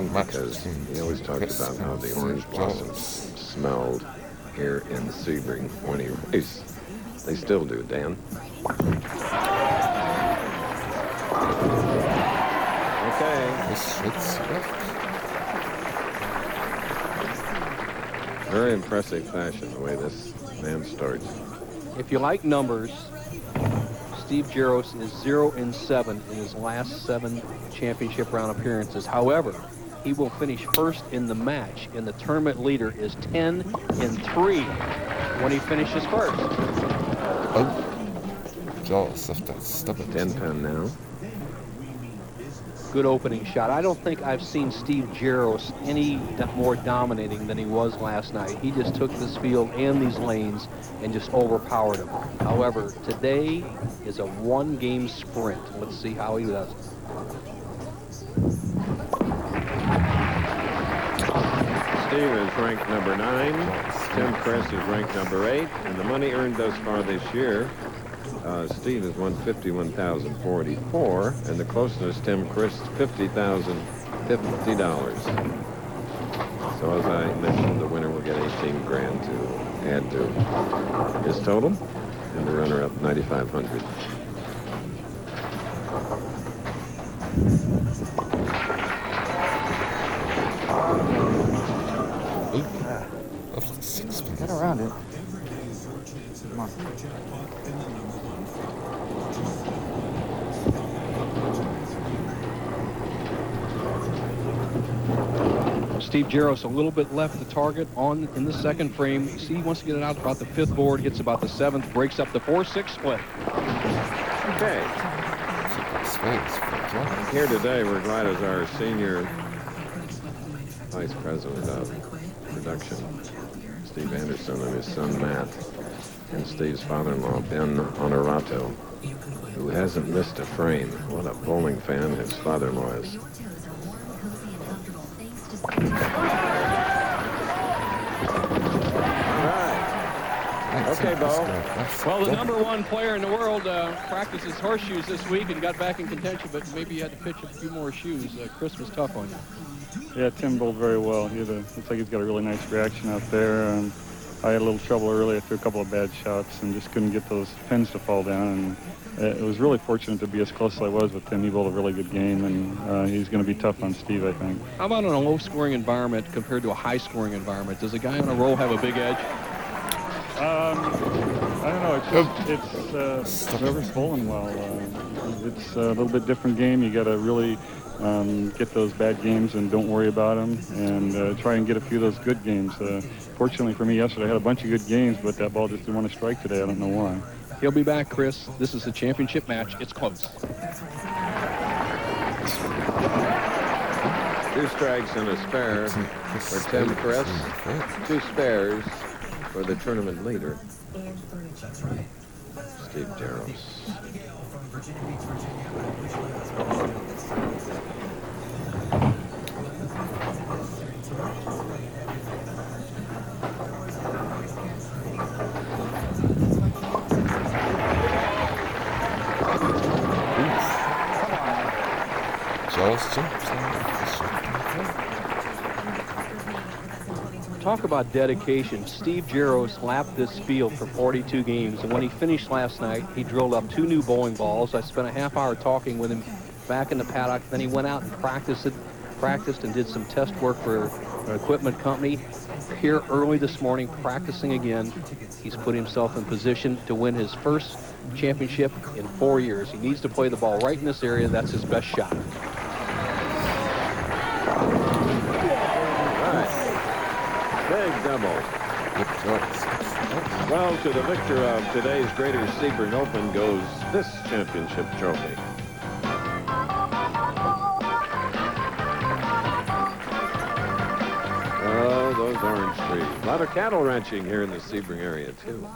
because he always talked about how the orange blossoms smelled here in Sebring when he raced. They still do, Dan. Okay. Very impressive fashion, the way this man starts. If you like numbers, Steve Jaros is 0-7 in his last 7 championship round appearances. However, he will finish first in the match, and the tournament leader is 10-3 when he finishes first. Oh, Jaros left that stubborn 10-10 now. Good opening shot. I don't think I've seen Steve Jaros any more dominating than he was last night. He just took this field and these lanes and just overpowered them. However, today is a one-game sprint. Let's see how he does. Steve is ranked number 9. Tim Criss is ranked number 8. And the money earned thus far this year, Steve has won $51,044, and the closest Tim Criss, $50,050. So as I mentioned, the winner will get $18,000 to add to his total, and the runner-up $9,500. Get around it. Come on. Steve Jaros a little bit left the target in the second frame. You see, he wants to get it out about the 5th board, gets about the 7th, breaks up the 4-6 split. Okay. Here today, we're glad as our senior vice president of production, Steve Anderson, and his son Matt, and Steve's father-in-law Ben Honorato, who hasn't missed a frame. What a bowling fan his father-in-law is. Okay, Bo. Well, the #1 player in the world practices horseshoes this week and got back in contention, but maybe you had to pitch a few more shoes. Criss was tough on you. Yeah, Tim bowled very well. Looks like he's got a really nice reaction out there. I had a little trouble early. I threw a couple of bad shots and just couldn't get those pins to fall down. And it was really fortunate to be as close as I was with Tim. He bowled a really good game, and he's going to be tough on Steve, I think. How about in a low-scoring environment compared to a high-scoring environment? Does a guy on a roll have a big edge? I don't know. It's whoever's bowling well. It's a little bit different game. You got to really get those bad games and don't worry about them, and try and get a few of those good games. Fortunately for me yesterday, I had a bunch of good games, but that ball just didn't want to strike today. I don't know why. He'll be back, Criss. This is a championship match. It's close. 2 strikes and a spare for Tim Criss. 2 spares for the tournament leader, Steve Jaros. Talk about dedication. Steve Jaros lapped this field for 42 games, and when he finished last night, he drilled up 2 new bowling balls. I spent a half hour talking with him back in the paddock. Then he went out and practiced and did some test work for an equipment company. Here early this morning, practicing again. He's put himself in position to win his first championship in 4 years. He needs to play the ball right in this area. That's his best shot. Big double. Well, to the victor of today's Greater Sebring Open goes this championship trophy. Oh, those orange trees. A lot of cattle ranching here in the Sebring area, too.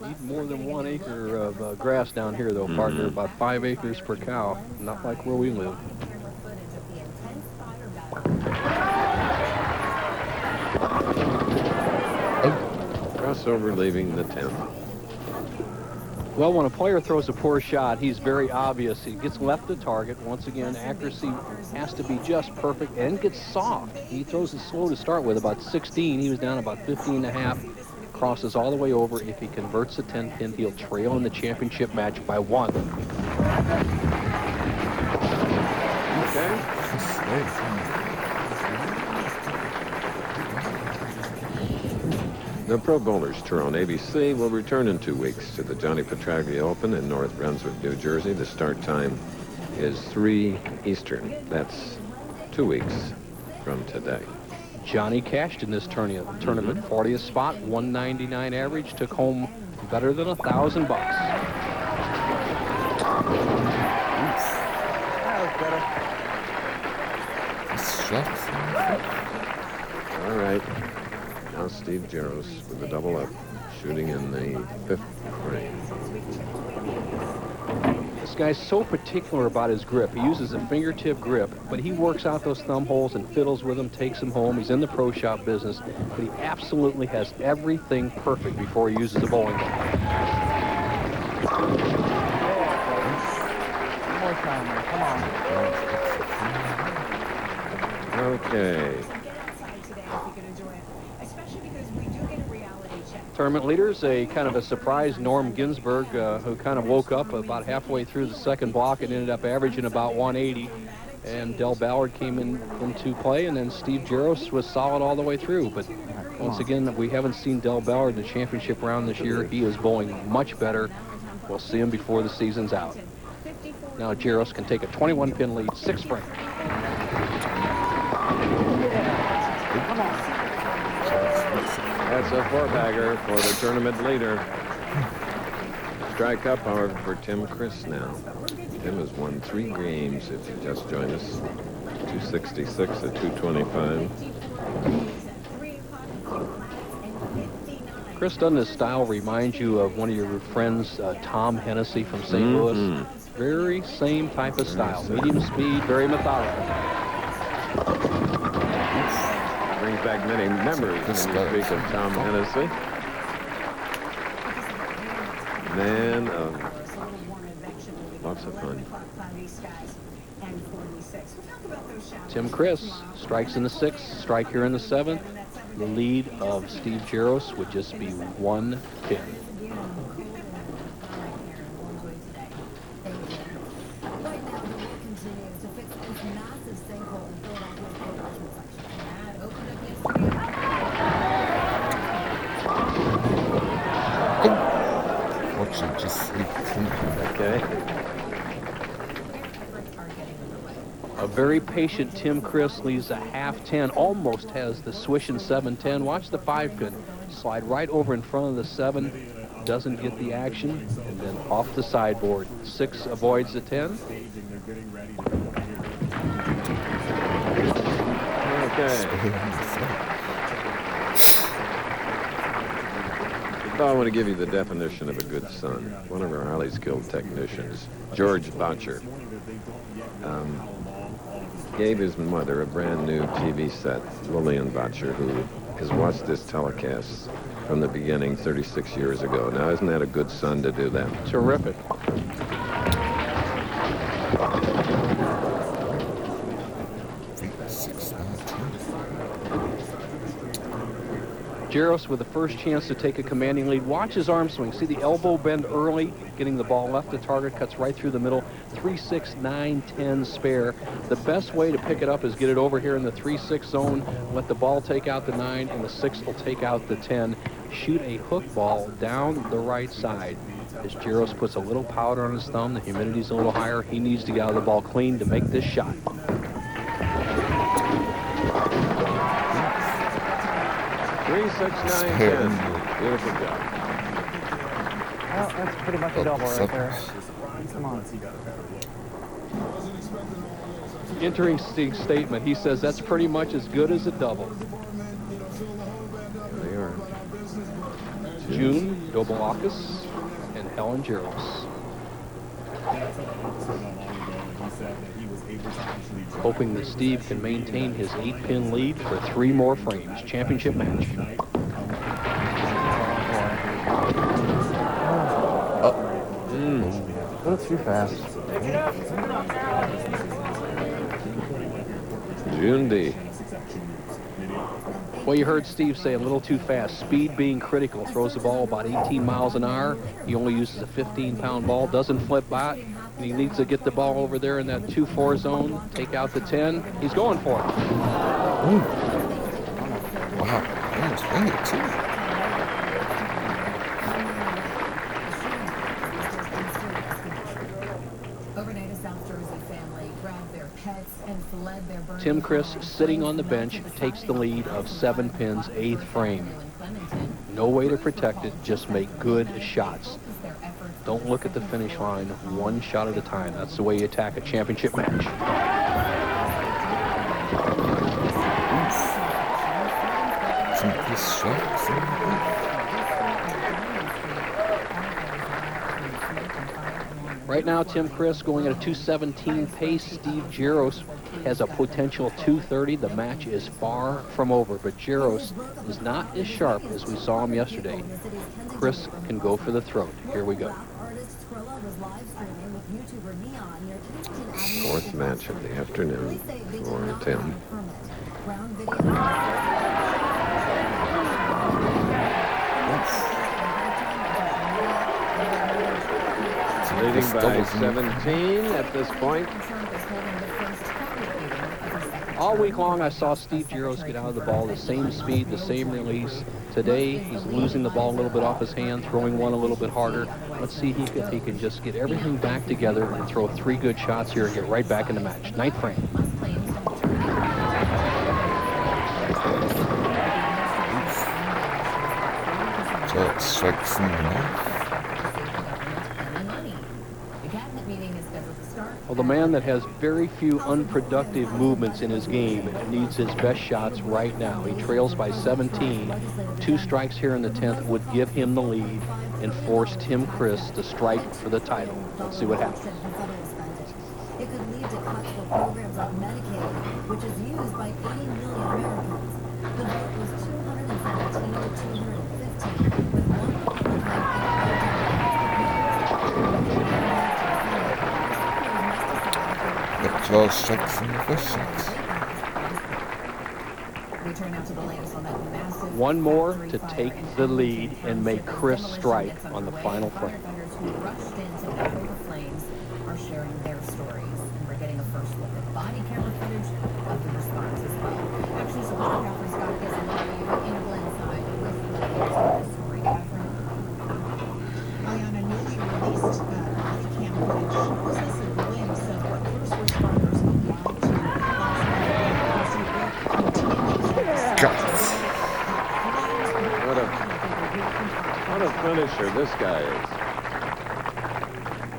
Need more than 1 acre of grass down here, though, partner. About 5 acres per cow. Not like where we live. Crossover leaving the 10th. Well, when a player throws a poor shot, he's very obvious. He gets left the target. Once again, accuracy has to be just perfect and gets soft. He throws it slow to start with, about 16. He was down about 15 and a half. Crosses all the way over. If he converts the 10-pin, he'll trail in the championship match by 1. The Pro Bowlers Tour on ABC will return in 2 weeks to the Johnny Petraglia Open in North Brunswick, New Jersey. The start time is 3 Eastern. That's 2 weeks from today. Johnny cashed in this tournament. 40th spot, 199 average, took home better than $1,000 bucks. All right. Now Steve Jaros with the double up, shooting in the 5th frame. This guy's so particular about his grip. He uses a fingertip grip, but he works out those thumb holes and fiddles with them, takes them home. He's in the pro shop business, but he absolutely has everything perfect before he uses a bowling ball. One more time, man. Come on. Okay. Tournament leaders, a kind of a surprise Norm Ginsberg, who kind of woke up about halfway through the second block and ended up averaging about 180. And Del Ballard came into play, and then Steve Jaros was solid all the way through. But once again, we haven't seen Del Ballard in the championship round this year. He is bowling much better. We'll see him before the season's out. Now Jaros can take a 21-pin lead, 6 frame. That's a 4-bagger for the tournament leader. Strike up, however, for Tim Criss now. Tim has won 3 games, if you just joined us. 266 to 225. Criss, doesn't his style remind you of one of your friends, Tom Hennessy from St. Louis? Very same type of style. Medium speed, very methodical. Brings back many memories when you speak of Tom Hennessy. Man of lots of fun. Tim Criss strikes in the 6th, strike here in the 7th. The lead of Steve Jaros would just be 1 pin. Okay. A very patient Tim Criss leaves a half 10, almost has the swish in 7-10. Watch the 5-pin slide right over in front of the 7, doesn't get the action, and then off the sideboard. 6 avoids the 10. Okay. I want to give you the definition of a good son. One of our highly skilled technicians, George Boucher, gave his mother a brand new TV set, Lillian Boucher, who has watched this telecast from the beginning 36 years ago. Now, isn't that a good son to do that? Terrific. Jaros with the first chance to take a commanding lead. Watch his arm swing. See the elbow bend early, getting the ball left to target, cuts right through the middle. 3-6, 9-10 spare. The best way to pick it up is get it over here in the 3-6 zone, let the ball take out the 9, and the 6 will take out the 10. Shoot a hook ball down the right side. As Jaros puts a little powder on his thumb, the humidity's a little higher. He needs to get out of the ball clean to make this shot. 3, 6, 9, 10. Beautiful job. Well, that's pretty much a double right there. Come on. Interesting statement. He says that's pretty much as good as a double. There they are. June Dobelakis and Helen Jaros. Hoping that Steve can maintain his 8-pin lead for 3 more frames. Championship match. A little too fast. June D. Well, you heard Steve say a little too fast. Speed being critical. Throws the ball about 18 miles an hour. He only uses a 15-pound ball. Doesn't flip back. And he needs to get the ball over there in that 2-4 zone. Take out the 10. He's going for it. Ooh. Wow. That was windy, too. Tim Criss, sitting on the bench, takes the lead of 7 pins, 8th frame. No way to protect it, just make good shots. Don't look at the finish line, one shot at a time. That's the way you attack a championship match. Right now, Tim Criss going at a 2:17 pace. Steve Jaros has a potential 2:30. The match is far from over, but Jaros is not as sharp as we saw him yesterday. Criss can go for the throat. Here we go. Fourth match of the afternoon for Tim. Leading by 17 at this point. All week long, I saw Steve Jaros get out of the ball the same speed, the same release. Today, he's losing the ball a little bit off his hand, throwing one a little bit harder. Let's see if he can just get everything back together and throw 3 good shots here and get right back in the match. 9th frame. Jaros strikes in the knife. Well, the man that has very few unproductive movements in his game needs his best shots right now. He trails by 17. 2 strikes here in the 10th would give him the lead and force Tim Criss to strike for the title. Let's see what happens. It could lead to cuts for programs like Medicaid, which is used by 80 million Americans. The vote was 217 to 215, with one Jaros strikes in the first shot. One more to take the lead and make Criss strike on the final frame. Are sharing their stories, and we're getting a first look at body camera footage of the response as well. Actually, so Catherine Scott gets a lot of in Glenside with the story. Catherine. Ayana, newly released body cam footage shows us a glimpse of what first responders arrived to last night. What a finisher this guy is.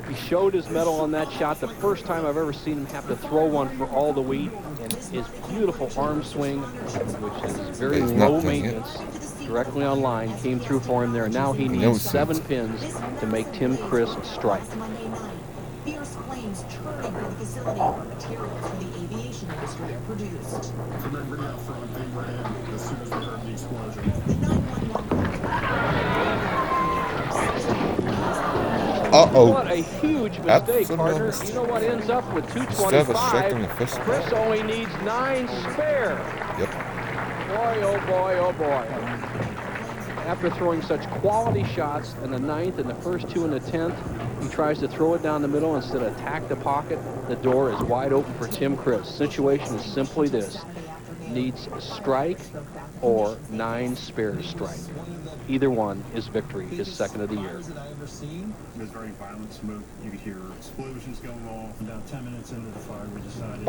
He showed his mettle on that shot. The first time I've ever seen him have to throw one for all the weight, and his beautiful arm swing, which is very low maintenance, directly on line, came through for him there. And now he needs 7 pins to make Tim Criss strike. Fierce flames churning through the facility where materials for the aviation industry are produced. Remember now from they ran as soon as they heard the explosion. The 911 Uh-oh. What a huge mistake, partner. You know what ends up with 225? Criss only needs 9 spare. Yep. Boy, oh boy, oh boy. After throwing such quality shots in the 9th and the first 2 in the 10th, he tries to throw it down the middle instead of attack the pocket. The door is wide open for Tim Criss. Situation is simply this. Needs a strike or 9 spare strike. Either one is victory, his second of the year. It was very violent smoke. You could hear explosions going off. About 10 minutes into the fire, we decided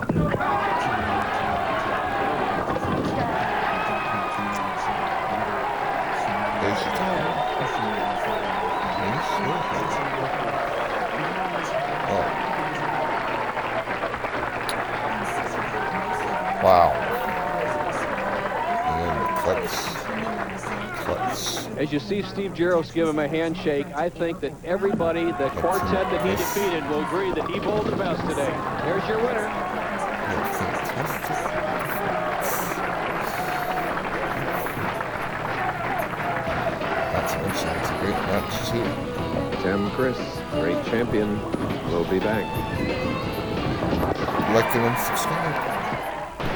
Wow. And clutch. As you see Steve Jaros give him a handshake, I think that everybody, the quartet that he defeated, will agree that he bowled the best today. Here's your winner. That's a great match, too. Tim Criss, great champion. We'll be back. Like and subscribe.